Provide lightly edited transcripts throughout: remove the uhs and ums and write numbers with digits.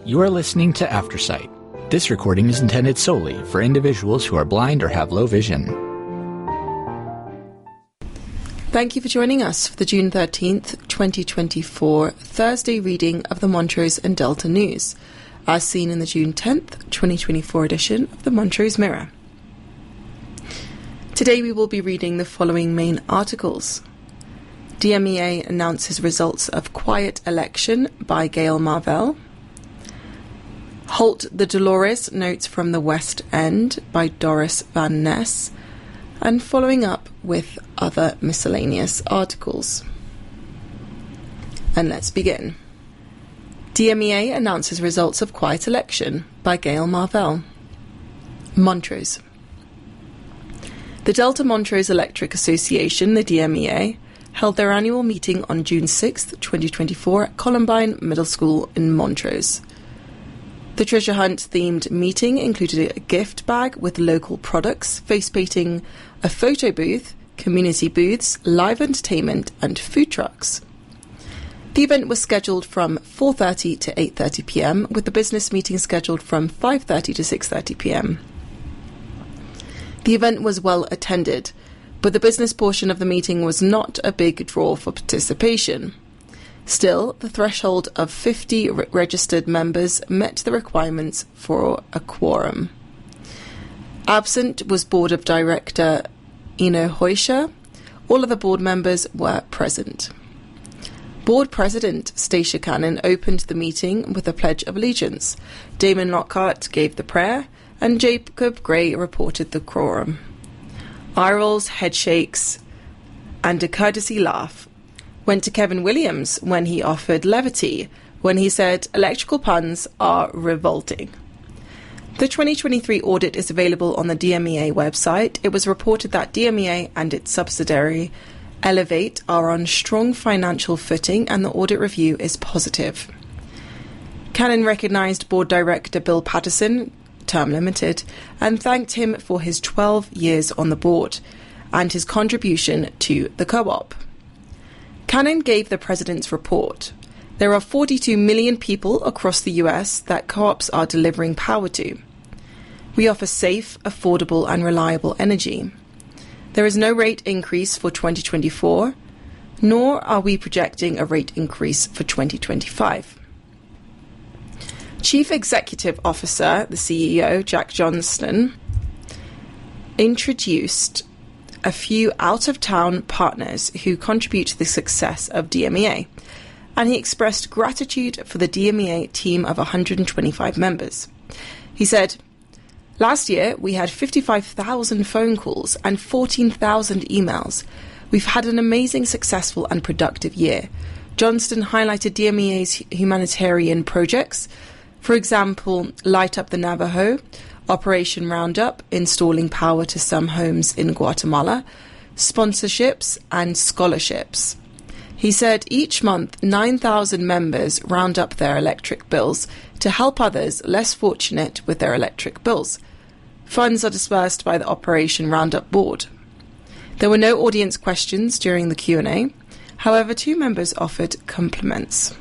You are listening to Aftersight. This recording is intended solely for individuals who are blind or have low vision. Thank you for joining us for the June 13th, 2024 Thursday reading of the Montrose and Delta News, as seen in the June 10th, 2024 edition of the Montrose Mirror. Today we will be reading the following main articles. DMEA announces results of quiet election by Gail Marvell. Halt the Dolores, notes from the West End by Doris Van Ness, and following up with other miscellaneous articles. And let's begin. DMEA announces results of quiet election by Gail Marvell. Montrose. The Delta Montrose Electric Association, the DMEA, held their annual meeting on June 6, 2024 at Columbine Middle School in Montrose. The treasure hunt-themed meeting included a gift bag with local products, face painting, a photo booth, community booths, live entertainment, and food trucks. The event was scheduled from 4:30 to 8:30 p.m, with the business meeting scheduled from 5:30 to 6:30 p.m. The event was well attended, but the business portion of the meeting was not a big draw for participation. Still, the threshold of 50 registered members met the requirements for a quorum. Absent was Board of Director Ino Heuscher. All of the board members were present. Board President Stacia Cannon opened the meeting with a Pledge of Allegiance. Damon Lockhart gave the prayer, and Jacob Gray reported the quorum. Eye rolls, head shakes, and a courtesy laugh went to Kevin Williams when he offered levity, when he said electrical puns are revolting. The 2023 audit is available on the DMEA website. It was reported that DMEA and its subsidiary Elevate are on strong financial footing, and the audit review is positive. Cannon recognised Board Director Bill Patterson, term limited, and thanked him for his 12 years on the board and his contribution to the co-op. Cannon gave the president's report. There are 42 million people across the US that co-ops are delivering power to. We offer safe, affordable and reliable energy. There is no rate increase for 2024, nor are we projecting a rate increase for 2025. Chief Executive Officer, the CEO, Jack Johnston, introduced a few out-of-town partners who contribute to the success of DMEA, and he expressed gratitude for the DMEA team of 125 members. He said, "Last year, we had 55,000 phone calls and 14,000 emails. We've had an amazing, successful and productive year." Johnston highlighted DMEA's humanitarian projects, for example, Light Up the Navajo, Operation Roundup, installing power to some homes in Guatemala, sponsorships and scholarships. He said each month 9,000 members round up their electric bills to help others less fortunate with their electric bills. Funds are dispersed by the Operation Roundup Board. There were no audience questions during the Q&A. However, 2 members offered compliments.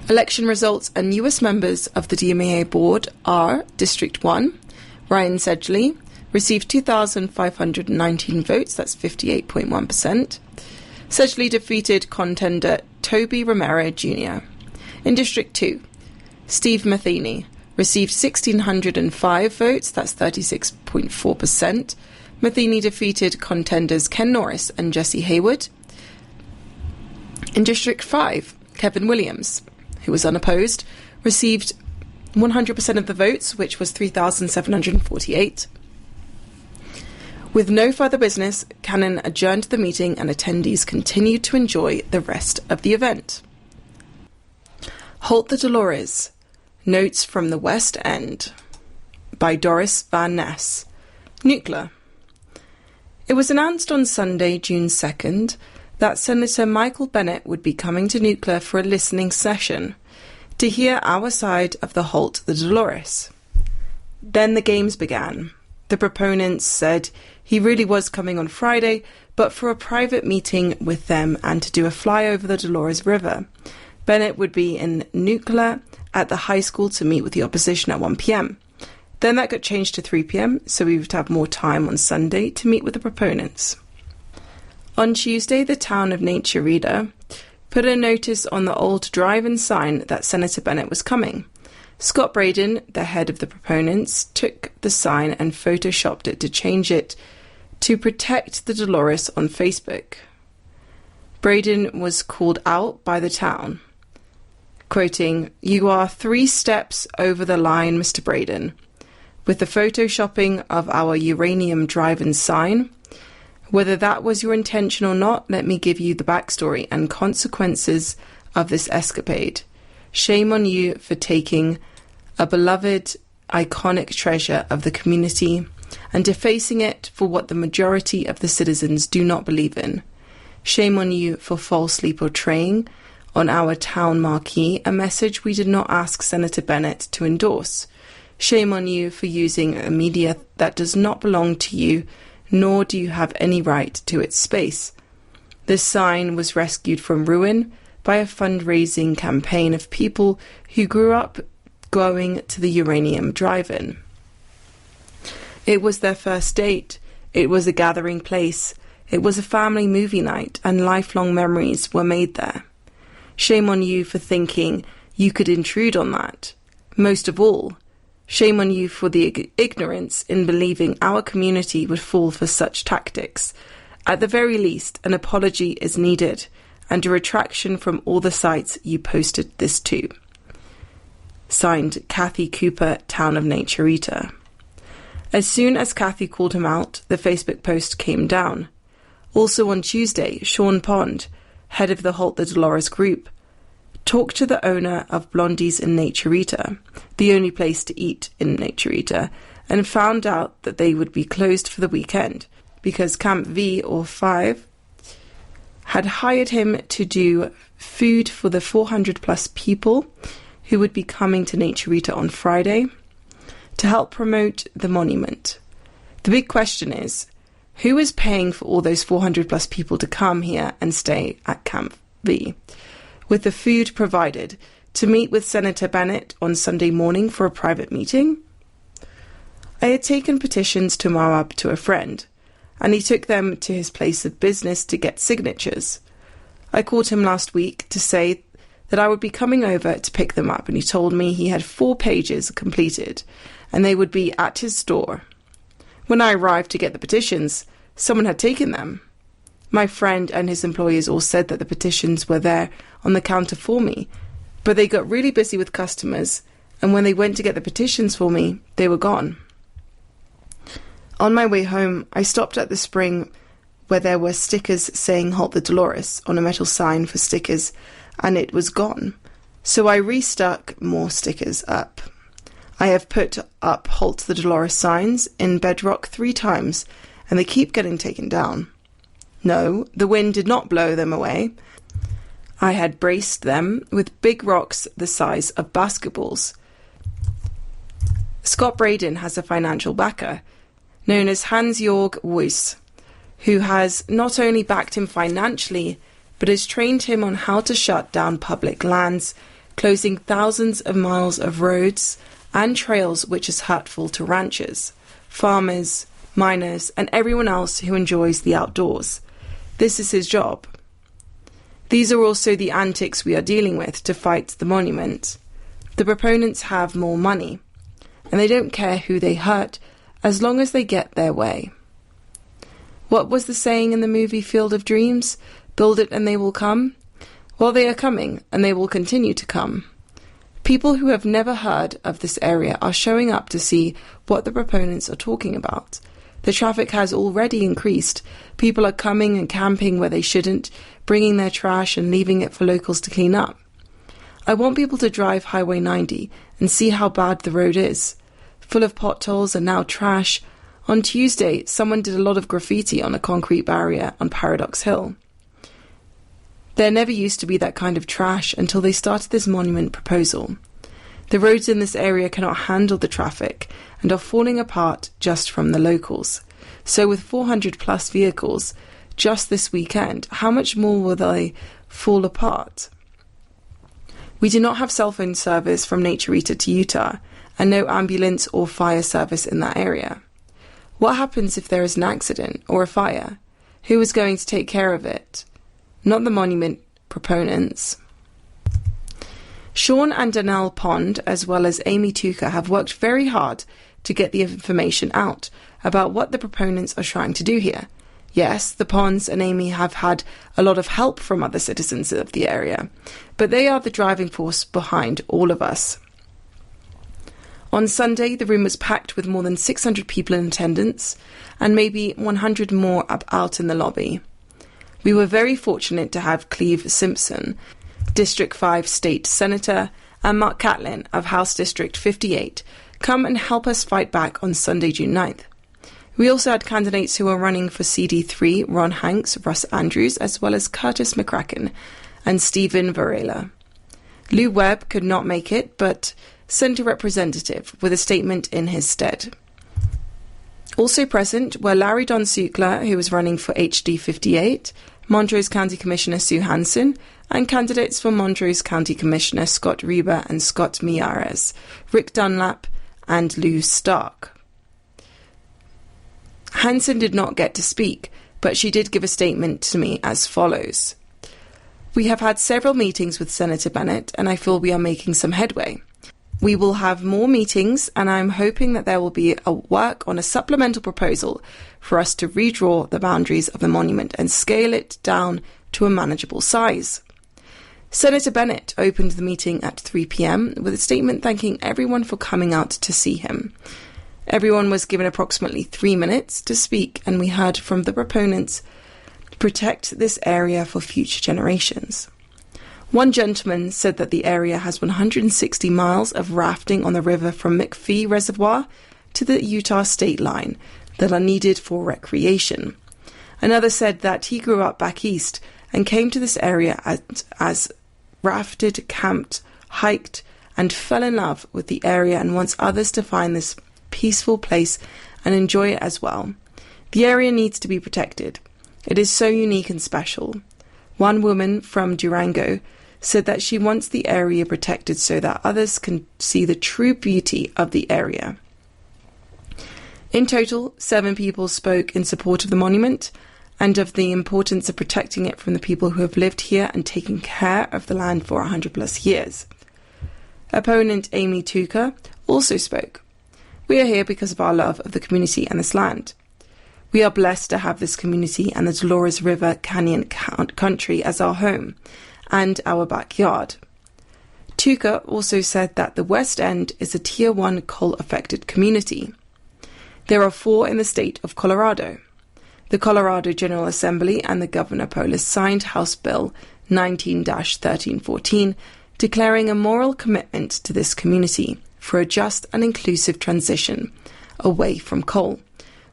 Election results and newest members of the DMEA board are District 1, Ryan Sedgley, received 2,519 votes, that's 58.1%. Sedgley defeated contender Toby Romero Jr. In District 2, Steve Matheny received 1,605 votes, that's 36.4%. Matheny defeated contenders Ken Norris and Jesse Hayward. In District 5, Kevin Williams, who was unopposed, received 100% of the votes, which was 3,748. With no further business, Cannon adjourned the meeting and attendees continued to enjoy the rest of the event. Halt the Dolores, notes from the West End by Doris Van Ness. Nuclear. It was announced on Sunday, June 2nd, that Senator Michael Bennet would be coming to Nuclear for a listening session to hear our side of the Halt the Dolores. Then the games began. The proponents said he really was coming on Friday, but for a private meeting with them and to do a fly over the Dolores River. Bennet would be in Nuclear at the high school to meet with the opposition at 1 p.m. Then that got changed to 3 p.m, so we would have more time on Sunday to meet with the proponents. On Tuesday, the town of Nature Reader put a notice on the old drive-in sign that Senator Bennett was coming. Scott Braden, the head of the proponents, took the sign and photoshopped it to change it to protect the Dolores on Facebook. Braden was called out by the town, quoting, "You are 3 steps over the line, Mr. Braden. With the photoshopping of our uranium drive-in sign, whether that was your intention or not, let me give you the backstory and consequences of this escapade. Shame on you for taking a beloved, iconic treasure of the community and defacing it for what the majority of the citizens do not believe in. Shame on you for falsely portraying on our town marquee a message we did not ask Senator Bennett to endorse. Shame on you for using a media that does not belong to you, nor do you have any right to its space. This sign was rescued from ruin by a fundraising campaign of people who grew up going to the uranium drive-in. It was their first date. It was a gathering place. It was a family movie night, and lifelong memories were made there. Shame on you for thinking you could intrude on that. Most of all, shame on you for the ignorance in believing our community would fall for such tactics. At the very least, an apology is needed, and a retraction from all the sites you posted this to." Signed, Kathy Cooper, Town of Nature Reader. As soon as Kathy called him out, the Facebook post came down. Also on Tuesday, Sean Pond, head of the Halt the Dolores group, talked to the owner of Blondie's in Nature Reader, the only place to eat in Nature Reader, and found out that they would be closed for the weekend because Camp V or 5 had hired him to do food for the 400 plus people who would be coming to Nature Reader on Friday to help promote the monument. The big question is, who is paying for all those 400 plus people to come here and stay at Camp V, with the food provided, to meet with Senator Bennett on Sunday morning for a private meeting? I had taken petitions to Moab to a friend, and he took them to his place of business to get signatures. I called him last week to say that I would be coming over to pick them up, and he told me he had 4 pages completed, and they would be at his store. When I arrived to get the petitions, someone had taken them. My friend and his employees all said that the petitions were there on the counter for me, but they got really busy with customers, and when they went to get the petitions for me, they were gone. On my way home, I stopped at the spring where there were stickers saying Halt the Dolores on a metal sign for stickers, and it was gone. So I restuck more stickers up. I have put up Halt the Dolores signs in bedrock 3 times, and they keep getting taken down. No, the wind did not blow them away. I had braced them with big rocks the size of basketballs. Scott Braden has a financial backer, known as Hans-Jörg Wyss, who has not only backed him financially, but has trained him on how to shut down public lands, closing thousands of miles of roads and trails, which is hurtful to ranchers, farmers, miners, and everyone else who enjoys the outdoors. This is his job. These are also the antics we are dealing with to fight the monument. The proponents have more money, and they don't care who they hurt as long as they get their way. What was the saying in the movie Field of Dreams? Build it and they will come? Well, they are coming, and they will continue to come. People who have never heard of this area are showing up to see what the proponents are talking about. The traffic has already increased. People are coming and camping where they shouldn't, bringing their trash and leaving it for locals to clean up. I want people to drive Highway 90 and see how bad the road is. Full of potholes and now trash. On Tuesday, someone did a lot of graffiti on a concrete barrier on Paradox Hill. There never used to be that kind of trash until they started this monument proposal. The roads in this area cannot handle the traffic and are falling apart just from the locals. So with 400 plus vehicles just this weekend, how much more will they fall apart? We do not have cell phone service from Naturita to Utah, and no ambulance or fire service in that area. What happens if there is an accident or a fire? Who is going to take care of it? Not the monument proponents. Sean and Danelle Pond, as well as Amy Tucker, have worked very hard to get the information out about what the proponents are trying to do here. Yes, the Ponds and Amy have had a lot of help from other citizens of the area, but they are the driving force behind all of us. On Sunday, the room was packed with more than 600 people in attendance, and maybe 100 more out in the lobby. We were very fortunate to have Cleve Simpson, District 5 State Senator, and Mark Catlin of House District 58 come and help us fight back on Sunday, June 9th. We also had candidates who were running for CD3, Ron Hanks, Russ Andrews, as well as Curtis McCracken and Stephen Varela. Lou Webb could not make it, but sent a representative with a statement in his stead. Also present were Larry Don Sukler, who was running for HD 58, Montrose County Commissioner Sue Hansen, and candidates for Montrose County Commissioner Scott Reber and Scott Miares, Rick Dunlap, and Lou Stark. Hansen did not get to speak, but she did give a statement to me as follows. We have had several meetings with Senator Bennett, and I feel we are making some headway. We will have more meetings, and I'm hoping that there will be a work on a supplemental proposal for us to redraw the boundaries of the monument and scale it down to a manageable size. Senator Bennett opened the meeting at 3 p.m. with a statement thanking everyone for coming out to see him. Everyone was given approximately 3 minutes to speak, and we heard from the proponents, protect this area for future generations. One gentleman said that the area has 160 miles of rafting on the river from McPhee Reservoir to the Utah state line that are needed for recreation. Another said that he grew up back east and came to this area as rafted, camped, hiked, and fell in love with the area and wants others to find this peaceful place and enjoy it as well. The area needs to be protected. It is so unique and special. One woman from Durango said that she wants the area protected so that others can see the true beauty of the area. In total, 7 people spoke in support of the monument and of the importance of protecting it from the people who have lived here and taken care of the land for 100 plus years. Opponent Amy Tucker also spoke. We are here because of our love of the community and this land. We are blessed to have this community and the Dolores River Canyon country as our home and our backyard. Tucker also said that the West End is a Tier 1 coal-affected community. There are 4 in the state of Colorado. The Colorado General Assembly and the Governor Polis signed House Bill 19-1314, declaring a moral commitment to this community for a just and inclusive transition away from coal.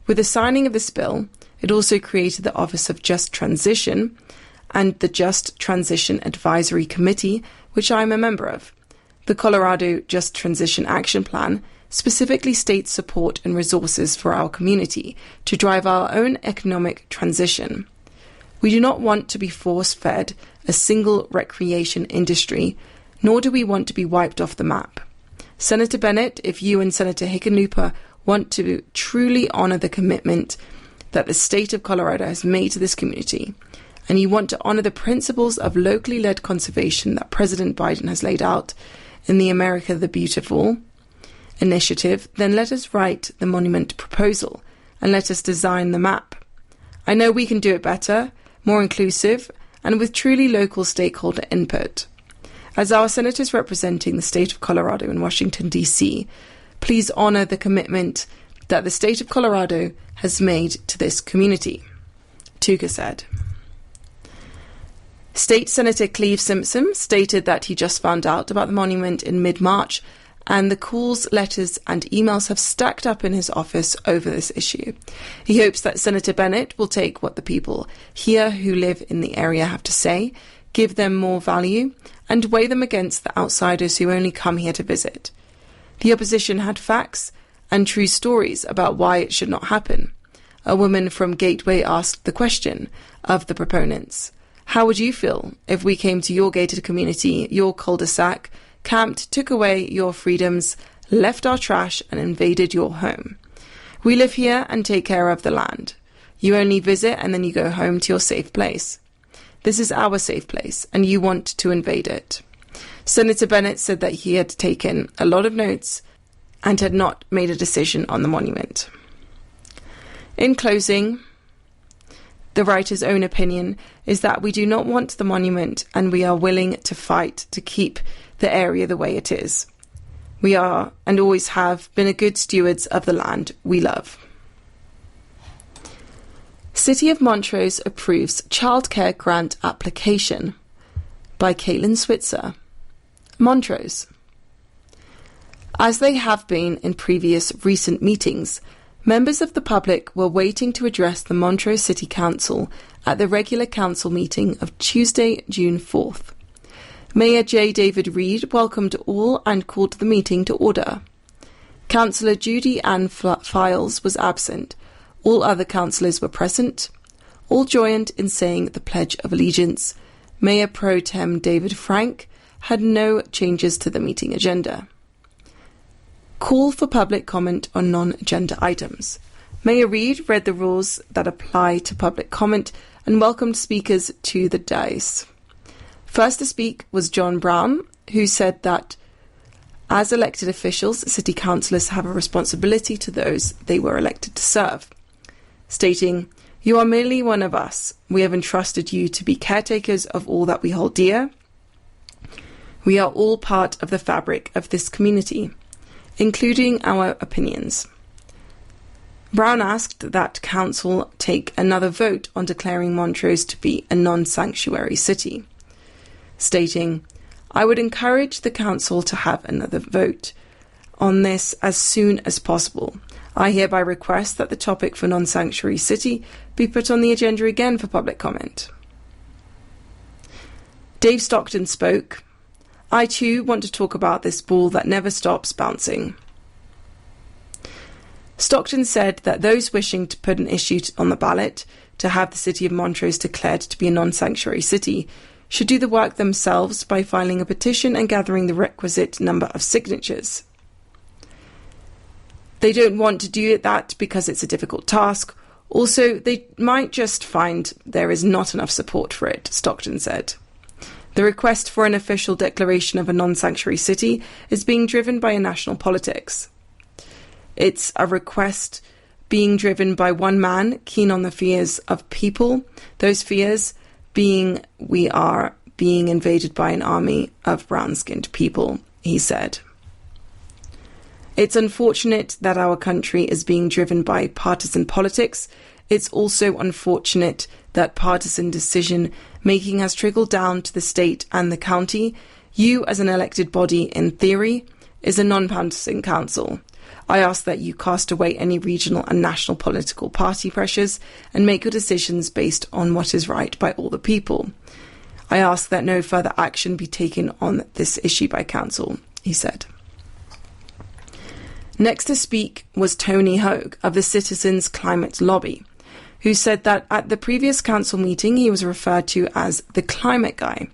With the signing of this bill, it also created the Office of Just Transition and the Just Transition Advisory Committee, which I am a member of. The Colorado Just Transition Action Plan specifically states support and resources for our community to drive our own economic transition. We do not want to be force-fed a single recreation industry, nor do we want to be wiped off the map. Senator Bennett, if you and Senator Hickenlooper want to truly honor the commitment that the state of Colorado has made to this community, and you want to honor the principles of locally led conservation that President Biden has laid out in the America the Beautiful initiative, then let us write the monument proposal and let us design the map. I know we can do it better, more inclusive, and with truly local stakeholder input. As our senators representing the state of Colorado in Washington, D.C., please honor the commitment that the state of Colorado has made to this community, Tucker said. State Senator Cleve Simpson stated that he just found out about the monument in mid-March, and the calls, letters and emails have stacked up in his office over this issue. He hopes that Senator Bennett will take what the people here who live in the area have to say, give them more value, and weigh them against the outsiders who only come here to visit. The opposition had facts and true stories about why it should not happen. A woman from Gateway asked the question of the proponents, How would you feel if we came to your gated community, your cul-de-sac, camped, took away your freedoms, left our trash and invaded your home? We live here and take care of the land. You only visit and then you go home to your safe place. This is our safe place and you want to invade it. Senator Bennett said that he had taken a lot of notes and had not made a decision on the monument. In closing, the writer's own opinion is that we do not want the monument and we are willing to fight to keep the area the way it is. We are, and always have, been a good stewards of the land we love. City of Montrose approves childcare grant application by Caitlin Switzer. Montrose. As they have been in previous recent meetings, members of the public were waiting to address the Montrose City Council at the regular council meeting of Tuesday, June 4th. Mayor J. David Reed welcomed all and called the meeting to order. Councillor Judy Ann Files was absent. All other councillors were present. All joined in saying the Pledge of Allegiance. Mayor Pro Tem David Frank had no changes to the meeting agenda. Call for public comment on non-agenda items. Mayor Reed read the rules that apply to public comment and welcomed speakers to the dais. First to speak was John Brown, who said that as elected officials, city councillors have a responsibility to those they were elected to serve, stating, "You are merely one of us. We have entrusted you to be caretakers of all that we hold dear. We are all part of the fabric of this community, including our opinions." Brown asked that council take another vote on declaring Montrose to be a non-sanctuary city, stating, "I would encourage the council to have another vote on this as soon as possible. I hereby request that the topic for non-sanctuary city be put on the agenda again for public comment." Dave Stockton spoke. "I too want to talk about this ball that never stops bouncing." Stockton said that those wishing to put an issue on the ballot to have the city of Montrose declared to be a non-sanctuary city should do the work themselves by filing a petition and gathering the requisite number of signatures. They don't want to do that because it's a difficult task. Also, they might just find there is not enough support for it, Stockton said. The request for an official declaration of a non-sanctuary city is being driven by a national politics. It's a request being driven by one man keen on the fears of people, those fears being we are being invaded by an army of brown-skinned people, he said. It's unfortunate that our country is being driven by partisan politics. It's also unfortunate that partisan decision-making has trickled down to the state and the county. You, as an elected body, in theory, is a non-partisan council. I ask that you cast away any regional and national political party pressures and make your decisions based on what is right by all the people. I ask that no further action be taken on this issue by council, he said. Next to speak was Tony Hogue of the Citizens Climate Lobby, who said that at the previous council meeting he was referred to as the climate guy.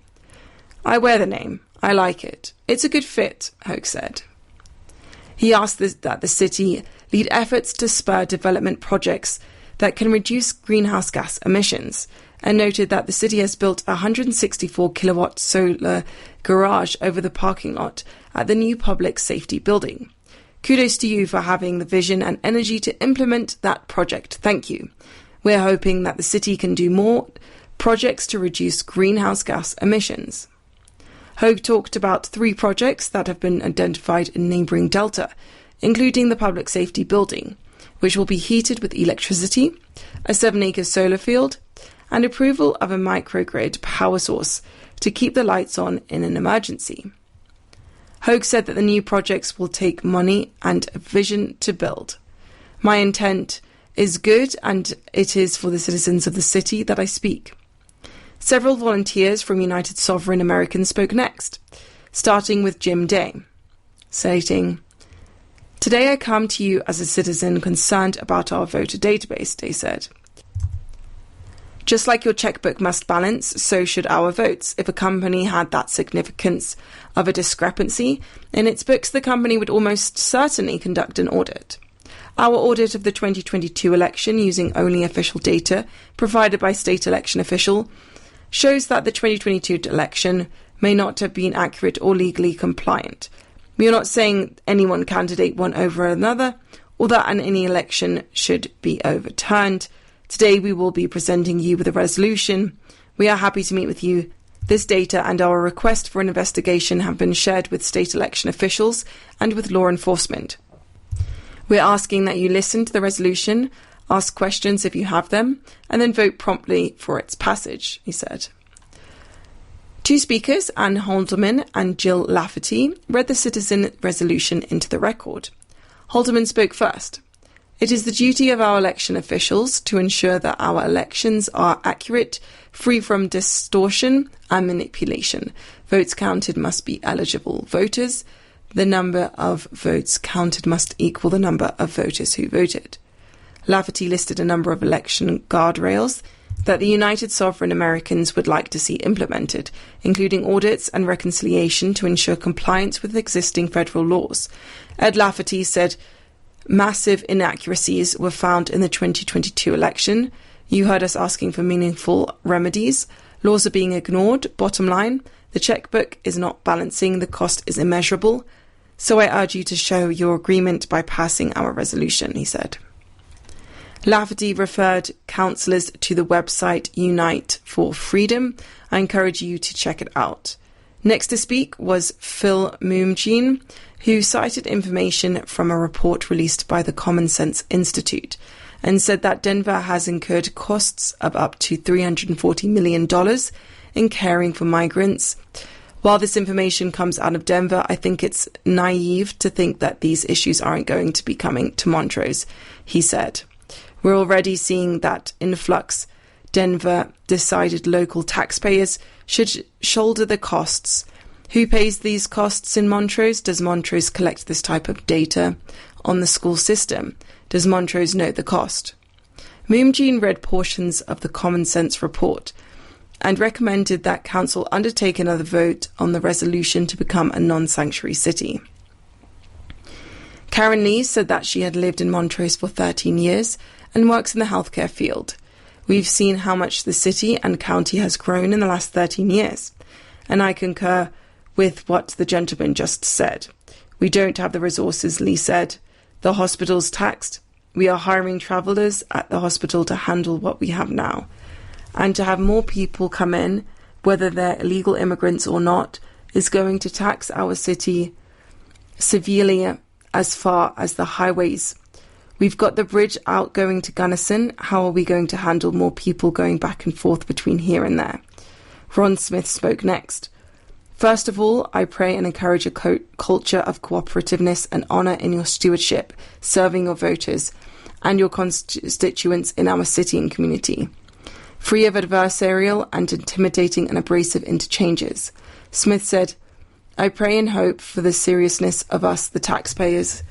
"I wear the name. I like it. It's a good fit," Hogue said. He asked that the city lead efforts to spur development projects that can reduce greenhouse gas emissions, and noted that the city has built a 164-kilowatt solar garage over the parking lot at the new public safety building. "Kudos to you for having the vision and energy to implement that project. Thank you. We're hoping that the city can do more projects to reduce greenhouse gas emissions." Hogue talked about 3 projects that have been identified in neighbouring Delta, including the public safety building, which will be heated with electricity, a 7-acre solar field, and approval of a microgrid power source to keep the lights on in an emergency. Hogue said that the new projects will take money and a vision to build. "My intent is good, and it is for the citizens of the city that I speak." Several volunteers from United Sovereign Americans spoke next, starting with Jim Day, stating, "Today I come to you as a citizen concerned about our voter database," Day said. Just like your checkbook must balance, so should our votes. If a company had that significance of a discrepancy in its books, the company would almost certainly conduct an audit. Our audit of the 2022 election, using only official data provided by state election official, shows that the 2022 election may not have been accurate or legally compliant. We are not saying any one candidate won over another, or that any election should be overturned. Today we will be presenting you with a resolution. We are happy to meet with you. This data and our request for an investigation have been shared with state election officials and with law enforcement. We're asking that you listen to the resolution, ask questions if you have them, and then vote promptly for its passage, he said. Two speakers, Anne Haldeman and Jill Lafferty, read the citizen resolution into the record. Haldeman spoke first. It is the duty of our election officials to ensure that our elections are accurate, free from distortion and manipulation. Votes counted must be eligible voters. The number of votes counted must equal the number of voters who voted. Lafferty listed a number of election guardrails that the United Sovereign Americans would like to see implemented, including audits and reconciliation to ensure compliance with existing federal laws. Ed Lafferty said massive inaccuracies were found in the 2022 election. You heard us asking for meaningful remedies. Laws are being ignored. Bottom line, the checkbook is not balancing. The cost is immeasurable. So I urge you to show your agreement by passing our resolution, he said. Lafferty referred councillors to the website Unite for Freedom. I encourage you to check it out. Next to speak was Phil Moomjean, who cited information from a report released by the Common Sense Institute and said that Denver has incurred costs of up to $340 million in caring for migrants. While this information comes out of Denver, I think it's naive to think that these issues aren't going to be coming to Montrose, he said. We're already seeing that influx. Denver decided local taxpayers should shoulder the costs. Who pays these costs in Montrose? Does Montrose collect this type of data on the school system? Does Montrose know the cost? Moomjean read portions of the Common Sense report and recommended that council undertake another vote on the resolution to become a non-sanctuary city. Karen Lee said that she had lived in Montrose for 13 years and works in the healthcare field. We've seen how much the city and county has grown in the last 13 years, and I concur with what the gentleman just said. We don't have the resources, Lee said. The hospital's taxed. We are hiring travellers at the hospital to handle what we have now. And to have more people come in, whether they're illegal immigrants or not, is going to tax our city severely as far as the highways. We've got the bridge out going to Gunnison. How are we going to handle more people going back and forth between here and there? Ron Smith spoke next. First of all, I pray and encourage a culture of cooperativeness and honour in your stewardship, serving your voters and your constituents in our city and community, free of adversarial and intimidating and abrasive interchanges. Smith said, I pray and hope for the seriousness of us, the taxpayers,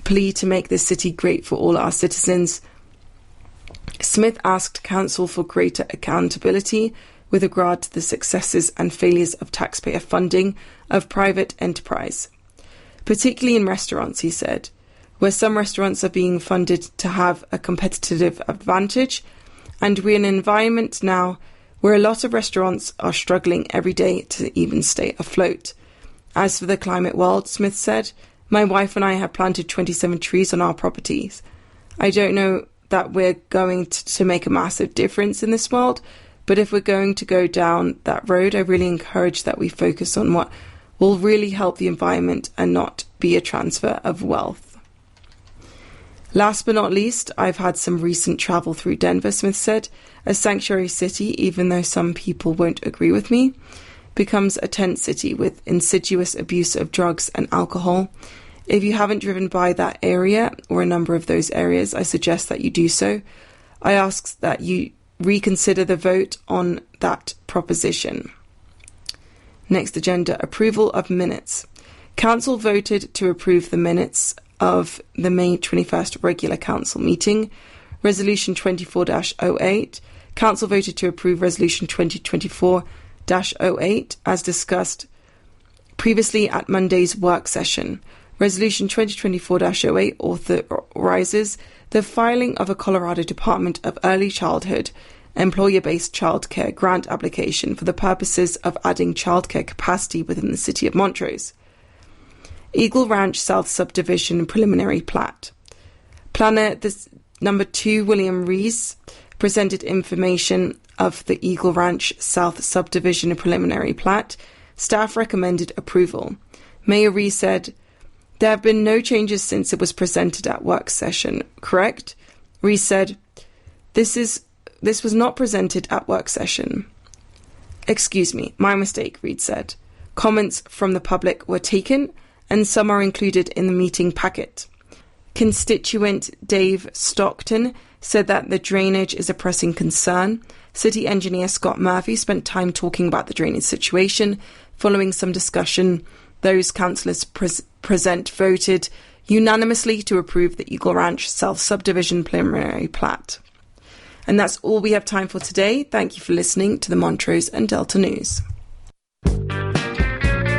plea to make this city great for all our citizens. Smith asked council for greater accountability with regard to the successes and failures of taxpayer funding of private enterprise, particularly in restaurants, he said, where some restaurants are being funded to have a competitive advantage, and we're in an environment now where a lot of restaurants are struggling every day to even stay afloat. As for the climate world, Smith said, my wife and I have planted 27 trees on our properties. I don't know that we're going to make a massive difference in this world, but if we're going to go down that road, I really encourage that we focus on what will really help the environment and not be a transfer of wealth. Last but not least, I've had some recent travel through Denver, Smith said. A sanctuary city, even though some people won't agree with me, becomes a tent city with insidious abuse of drugs and alcohol. If you haven't driven by that area or a number of those areas, I suggest that you do so. I ask that you reconsider the vote on that proposition. Next agenda, approval of minutes. Council voted to approve the minutes of the May 21st regular council meeting. Resolution 24-08 Council voted to approve Resolution 2024-08 as discussed previously at Monday's work session. Resolution 2024-08 authorises the filing of a Colorado Department of Early Childhood employer-based childcare grant application for the purposes of adding childcare capacity within the city of Montrose. Eagle Ranch South Subdivision Preliminary Plat. Planner number 2 William Rees presented information of the Eagle Ranch South Subdivision Preliminary Plat. Staff recommended approval. Mayor Rees said, "There have been no changes since it was presented at work session, correct?" Rees said, This was not presented at work session." "Excuse me, my mistake," Reed said. "Comments from the public were taken, and some are included in the meeting packet." Constituent Dave Stockton said that the drainage is a pressing concern. City Engineer Scott Murphy spent time talking about the drainage situation. Following some discussion, those councillors present voted unanimously to approve the Eagle Ranch South Subdivision Preliminary Plat. And that's all we have time for today. Thank you for listening to the Montrose and Delta News.